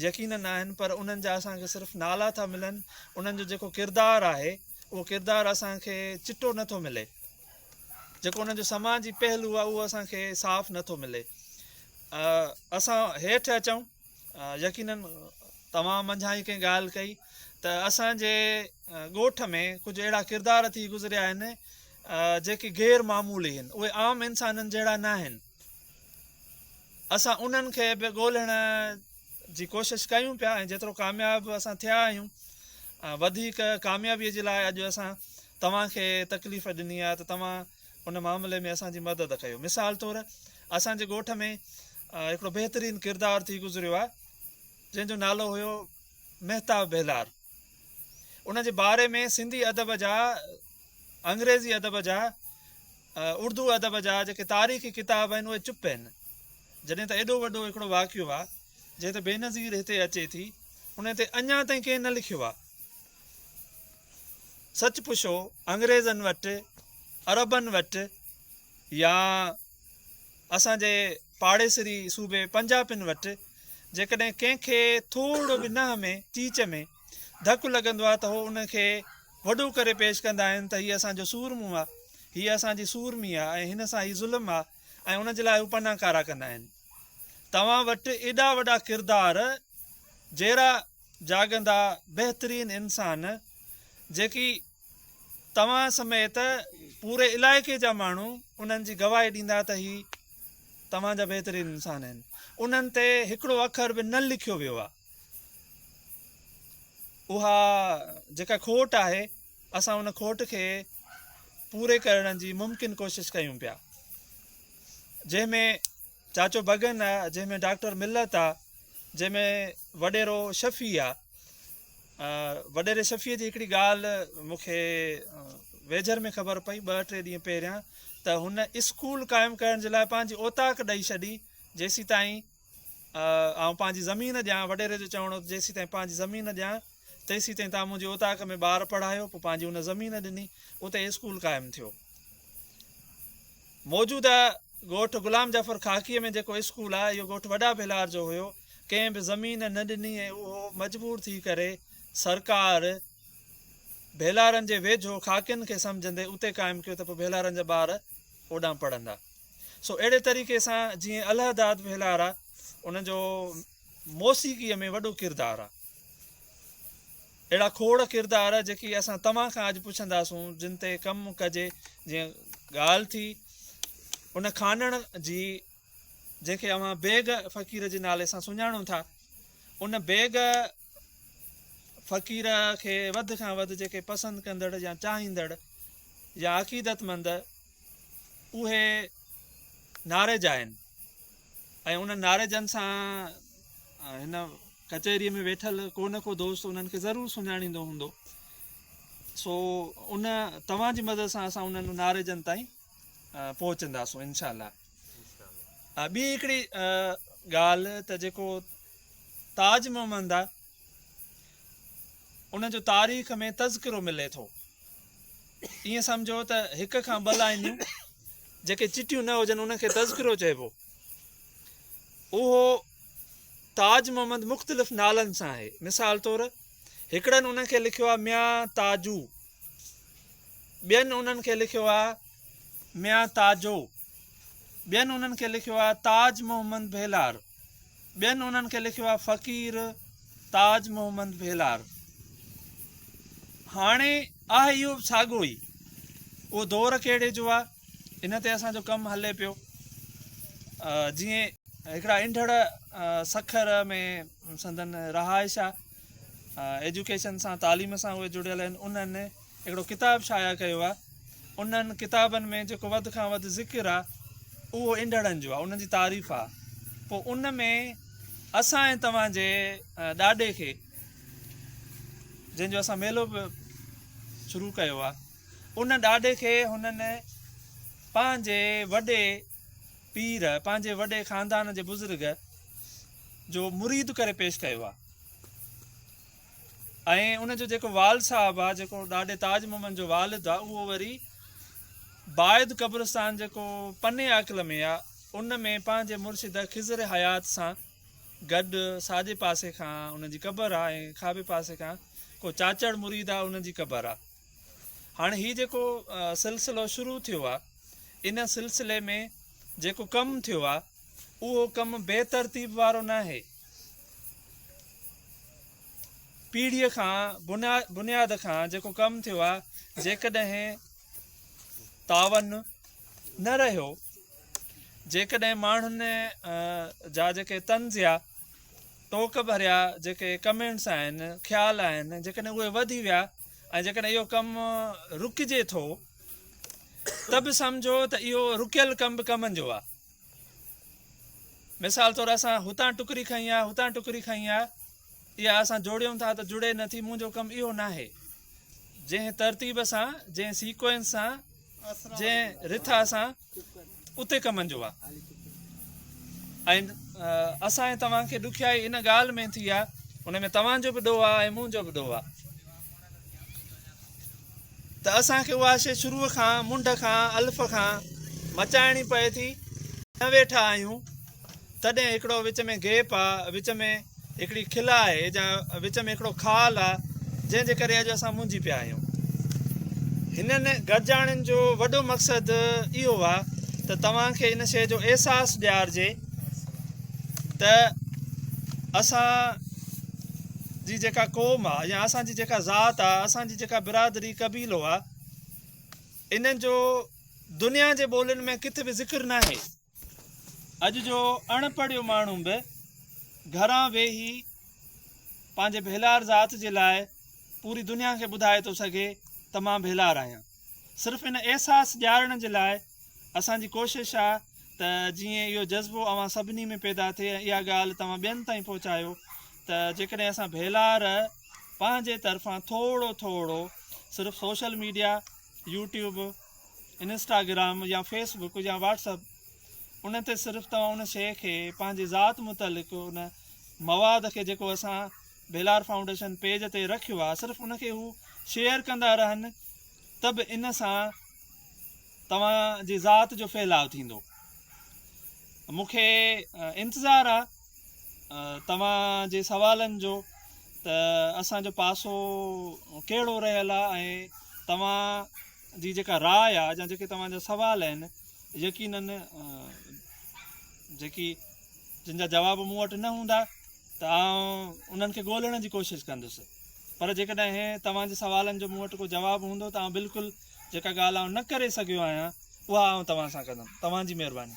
यकीनन आहिनि, पर उन्हनि जा असांखे सिर्फ़ु नाला था मिलनि। उन्हनि जो जेको किरदारु आहे उहो किरदारु असांखे चिटो नथो मिले, जेको उन्हनि जो समाजी पहलू आहे उहो असांखे साफ़ नथो मिले। असां हेठि अचूं, यकीनन तमामु मंझाई कंहिं ॻाल्हि कई त असांजे ॻोठ में कुझु अहिड़ा किरदार थी गुज़रिया आहिनि जेके ग़ैर मामूली आहिनि, उहे आम इंसाननि जहिड़ा न आहिनि। असां उन्हनि खे बि ॻोल्हण जी कोशिशि कयूं पिया ऐं जेतिरो कामयाबु असां थिया आहियूं, वधीक कामयाबीअ जे लाइ अॼु असां तव्हांखे तकलीफ़ ॾिनी आहे त तव्हां उन मामले में असांजी मदद कयो। मिसाल तौरु असांजे ॻोठ में हिकिड़ो बहितरीनु किरदारु थी गुज़रियो आहे जंहिंजो नालो हुयो महताब बेलार। उन जे बारे में सिंधी अदब जा, अंग्रेज़ी अदब जा, उर्दू अदब जा जेके तारीख़ी किताब आहिनि उहे चुप आहिनि। जॾहिं त एॾो वॾो हिकिड़ो वाक़ियो आहे जंहिं ते बेनज़ीर हिते अचे थी, उन ते अञा ताईं कंहिं न लिखियो आहे। सच पुछो, अंग्रेज़नि वटि, अरबनि वटि या असांजे पाड़ेसरी सूबे पंजाबियुनि वटि जेकॾहिं कंहिंखे थोरो बि न में चीच में धकु लॻंदो आहे त उहो उनखे वॾो करे पेश कंदा आहिनि त हीअ असांजो सूरमो आहे, हीअ असांजी सूरमी आहे ऐं हिन सां हीअ ज़ुल्म आहे, ऐं उन जे लाइ हू पनाकारा कंदा आहिनि। तव्हां वटि एॾा वॾा किरदार, जहिड़ा जाॻंदा बहितरीनु इंसान, जेकी तव्हां समेत पूरे इलाइक़े जा माण्हू उन्हनि जी गवाही ॾींदा त ही तव्हांजा बहितरीनु इंसान आहिनि, उन्हनि ते हिकिड़ो अखर बि न लिखियो वियो आहे। उहा जेका खोट आहे, असां उन खोट खे पूरे करण जी मुमकिन कोशिशि कयूं पिया, जंहिंमें चाचो भगन आहे, जंहिंमें डॉक्टर मिल्लत आहे, जंहिंमें वॾेरो शफ़ी आहे। वॾेरे शफ़ीअ जी हिकिड़ी ॻाल्हि मूंखे वेझर में ख़बर पई 2-3 ॾींहं पहिरियां, त हुन स्कूल क़ाइमु करण जे लाइ पंहिंजी औताक ॾेई छॾी, जेसीं ताईं आउं पंहिंजी ज़मीन ॾियां। वॾेरे जो चवणो जेसीं ताईं पंहिंजी ज़मीन ॾियां तेसीं ताईं तव्हां मुंहिंजी औताक में ॿार पढ़ायो। पोइ पंहिंजी हुन ज़मीन ॾिनी, उते स्कूल क़ाइमु थियो। मौजूदा ॻोठु गुलाम जाफ़र खाकीअ में जेको स्कूल आहे, इहो ॻोठु वॾा बेलार जो हुयो। कंहिं बि ज़मीन न ॾिनी ऐं उहो मजबूर थी करे सरकार बेलारनि जे वेझो खाकियुनि खे सम्झंदे उते क़ाइमु कयो त पोइ बेलारनि जा ॿार ओॾां पढ़ंदा। सो अहिड़े तरीक़े सां जीअं अलहदाद बेलार आहे, उनजो मौसीक़ीअ में वॾो किरदारु आहे। अहिड़ा खोड़ किरदार जेकी असां तव्हां खां अॼु पुछंदासूं, जिन ते कमु कजे। जीअं ॻाल्हि थी उन खानण जी, जंहिंखे अवां बेग फ़क़ीर जे नाले सां सुञाणूं था, उन बेग फ़क़ीर खे वधि खां वधि जेके पसंदि कंदड़ या चाहींदड़ या अक़ीदतमंद, उहे नारेज आहिनि। ऐं उन नारेजनि सां हिन कचहरीअ में वेठल को न को दोस्त उन्हनि खे ज़रूरु सुञाणींदो हूंदो। सो उन तव्हांजी मदद सां असां उन्हनि नारेजनि ताईं पहुचंदासूं इनशा अल्लाह। ॿी हिकिड़ी ॻाल्हि त जेको ताज मोहम्मद आहे, उनजो तारीख़ में तज़किरो मिले थो। ईअं सम्झो त हिक खां 2 लाइनियूं जेके चिटियूं न हुजनि उनखे तज़किरो चइबो। उहो ताज मोहम्मद मुख़्तलिफ़ नालनि सां आहे। मिसाल तौरु हिकिड़नि उनखे लिखियो आहे मियां ताजू, ॿियनि उन्हनि खे लिखियो आहे मियां ताजो, ॿियनि उन्हनि खे लिखियो आहे ताज मोहम्मद बेलार, ॿियनि उन्हनि खे लिखियो आहे फ़क़ीर ताज मोहम्मद बेलार। हाणे आहे इहो साॻियो ई, उहो दौर कहिड़े जो आहे, इन ते असांजो कमु हले पियो। जीअं हिकिड़ा इंढड़ सखर में संदन रहाइश आहे, एजुकेशन सां, तालीम सां उहे जुड़ियल आहिनि। उन्हनि हिकिड़ो किताबु शाया कयो आहे। उन्हनि किताबनि में जेको वधि खां वधि ज़िक्र आहे उहो इंढड़नि जो आहे, उन्हनि जी तारीफ़ आहे। पोइ उन में असां ऐं तव्हांजे ॾाॾे खे, जंहिंजो असां मेलो बि शुरू कयो आहे, उन ॾाॾे खे हुननि पंहिंजे वॾे पीर, पंहिंजे वॾे ख़ानदान जे बुज़ुर्ग जो मुरीद करे पेश कयो आहे। ऐं उनजो जेको वाल साहब आहे, जेको ॾाॾे ताज मोहम्मद जो वालिद आहे, उहो वरी बाइद क़ब्रिस्तान जेको पने अकल में आहे, उन में पंहिंजे मुर्शिद खिज़र हयात सां गॾु साॼे पासे खां उनजी क़बर आहे ऐं खाॿे पासे खां को चाचड़ मुरीद आहे उनजी क़बर आहे। हाणे हीउ जेको सिलसिलो शुरू थियो आहे इन सिलसिले में जेको कमु थियो आहे उहो कमु बेतरतीब वारो न आहे। पीढ़ीअ खां बुनियाद खां जेको कमु थियो आहे जेकॾहिं तावन न रहियो, जेकॾहिं माण्हुनि जा जेके तंज़ या टोक भरिया जेके कमेंट्स आहिनि ख़्याल आहिनि जेकॾहिं उहे वधी विया ऐं जेकॾहिं इहो कमु रुकिजे थो त बि सम्झो त इहो रुकियल कमु बि कमनि जो आहे। मिसाल तौरु असां हुतां टुकरी खई आहे हुतां टुकरी खई आहे इहा असां जोड़ियूं था त जुड़े नथी। मुंहिंजो कमु इहो न आहे। जंहिं तरतीब सां जंहिं सीक्वेंस सां जंहिं रिथा सां उते कमनि जो आहे। ऐं असां तव्हांखे ॾुखियाई इन ॻाल्हि में थी आहे उन में तव्हांजो बि ॾोह आहे ऐं मुंहिंजो बि ॾोह आहे त असांखे उहा शइ शुरूअ खां मुंड खां अल्फ़ खां मचाइणी पए थी। न वेठा आहियूं तॾहिं हिकिड़ो विच में गैप आहे, विच में हिकिड़ी खिला आहे या विच में हिकिड़ो खाल आहे जंहिंजे करे अॼु असां मुंझी पिया आहियूं। हिननि गॾिजाणियुनि जो वॾो मक़सदु इहो आहे त तव्हांखे इन शइ जो अहसासु ॾियारिजे त असां जी जेका क़ौम आहे या असांजी जेका ज़ात आहे असांजी जेका बिरादरी क़बीलो आहे इन्हनि जो दुनिया जे ॿोलियुनि में किथे बि ज़िक्र न आहे। अॼु जो अणपढ़ियो माण्हू बि घरां वेही पंहिंजे भेलार ज़ात जे लाइ पूरी दुनिया खे ॿुधाए थो सघे त मां भेलार आहियां। सिर्फ़ु इन अहसासु ॾियारण जे लाइ असांजी कोशिशि आहे त जीअं इहो जज़्बो अवां सभिनी में पैदा थिए। इहा ॻाल्हि तव्हां ॿियनि ताईं पहुचायो त जेकॾहिं असां भेलार पंहिंजे तरफ़ां थोरो थोरो सिर्फ़ु सोशल मीडिया यूट्यूब इंस्टाग्राम या फेसबुक या व्हाट्सअप उन ते सिर्फ़ु तव्हां उन शइ खे पंहिंजी ज़ात मुतलिक़ उन मवाद खे जेको असां भेलार फाउंडेशन पेज ते रखियो आहे सिर्फ़ु उनखे हू शेयर कंदा रहनि त बि इन सां तव्हांजी ज़ात जो फैलाव थींदो। मूंखे इंतज़ारु आहे तव्हांजे सवालनि जो त असांजो पासो कहिड़ो रहियल आहे ऐं तव्हांजी जेका राय आहे या जेके तव्हांजा सवाल आहिनि यकीनन जेकी जिन जा जवाब मूं वटि न हूंदा त आउं उन्हनि खे ॻोल्हण जी कोशिशि कंदुसि। पर जेकॾहिं तव्हांजे सवालनि जो मूं वटि को जवाबु हूंदो त आउं बिल्कुलु जेका ॻाल्हि आउं न करे सघियो आहियां उहा आउं तव्हां सां कंदुमि। तव्हांजी महिरबानी।